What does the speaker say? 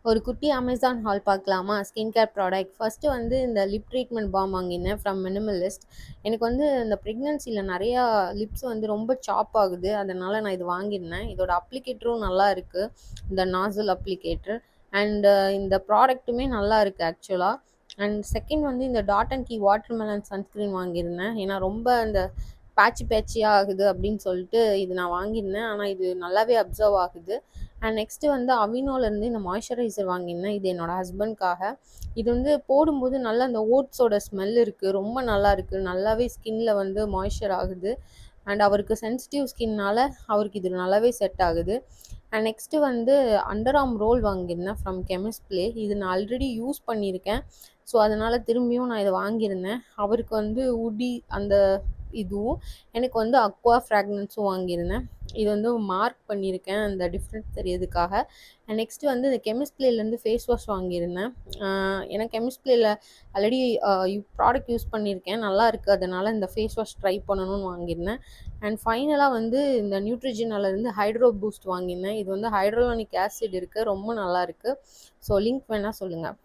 ஒரு குட்டி Amazon hall பார்க்கலாமா? Skin care product. ஃபர்ஸ்ட்டு வந்து இந்த லிப் ட்ரீட்மெண்ட் பாம் வாங்கினேன் ஃப்ரம் மினிமலிஸ்ட். எனக்கு வந்து இந்த ப்ரெக்னன்சியில் நிறையா லிப்ஸ் வந்து ரொம்ப சாப் ஆகுது. அதனால் நான் இது வாங்கியிருந்தேன். இதோட அப்ளிகேட்டரும் நல்லா இருக்குது, இந்த நாசல் அப்ளிகேட்டர். அண்ட் இந்த ப்ராடக்ட்டுமே நல்லா இருக்குது ஆக்சுவலாக. அண்ட் செகண்ட் வந்து இந்த dot and key watermelon sunscreen வாங்கியிருந்தேன். ஏன்னா ரொம்ப இந்த பேட்சியாக ஆகுது அப்படின்னு சொல்லிட்டு இது நான் வாங்கியிருந்தேன். ஆனால் இது நல்லாவே அப்சர்வ் ஆகுது. அண்ட் நெக்ஸ்ட்டு வந்து அவினோலேருந்து இந்த மாய்ஸ்சரைசர் வாங்கியிருந்தேன். இது என்னோடய ஹஸ்பண்ட்காக. இது வந்து போடும்போது நல்லா அந்த ஓட்ஸோட ஸ்மெல் இருக்குது, ரொம்ப நல்லா இருக்குது, நல்லாவே ஸ்கின்னில் வந்து மாய்ஸ்சர் ஆகுது. அண்ட் அவருக்கு சென்சிட்டிவ் ஸ்கின்னால் அவருக்கு இது நல்லாவே செட் ஆகுது. அண்ட் நெக்ஸ்ட்டு வந்து அண்டர் ஆர்ம் ரோல் வாங்கியிருந்தேன் ஃப்ரம் கெமிஸ்ட் ப்ளே. இது நான் ஆல்ரெடி யூஸ் பண்ணியிருக்கேன். ஸோ அதனால் திரும்பியும் நான் இதை வாங்கியிருந்தேன். அவருக்கு வந்து உடி அந்த இதுவும், எனக்கு வந்து அக்வா ஃப்ராக்ரன்ஸும் வாங்கியிருந்தேன். இது வந்து மார்க் பண்ணியிருக்கேன் அந்த டிஃப்ரென்ஸ் தெரியறதுக்காக. அண்ட் நெக்ஸ்ட்டு வந்து இந்த கெமிஸ்ட் ப்ளேலேருந்து ஃபேஸ் வாஷ் வாங்கியிருந்தேன். ஏன்னா கெமிஸ்ட் ப்ளேயில் ஆல்ரெடி ப்ராடக்ட் யூஸ் பண்ணியிருக்கேன், நல்லா இருக்குது. அதனால் இந்த ஃபேஸ் வாஷ் ட்ரை பண்ணணும்னு வாங்கியிருந்தேன். அண்ட் ஃபைனலாக வந்து இந்த நியூட்ரிஜினாலேருந்து ஹைட்ரோ பூஸ்ட் வாங்கியிருந்தேன். இது வந்து ஹைட்ரோலானிக் ஆசிட் இருக்குது, ரொம்ப நல்லா இருக்குது. ஸோ லிங்க் வேணால் சொல்லுங்கள்.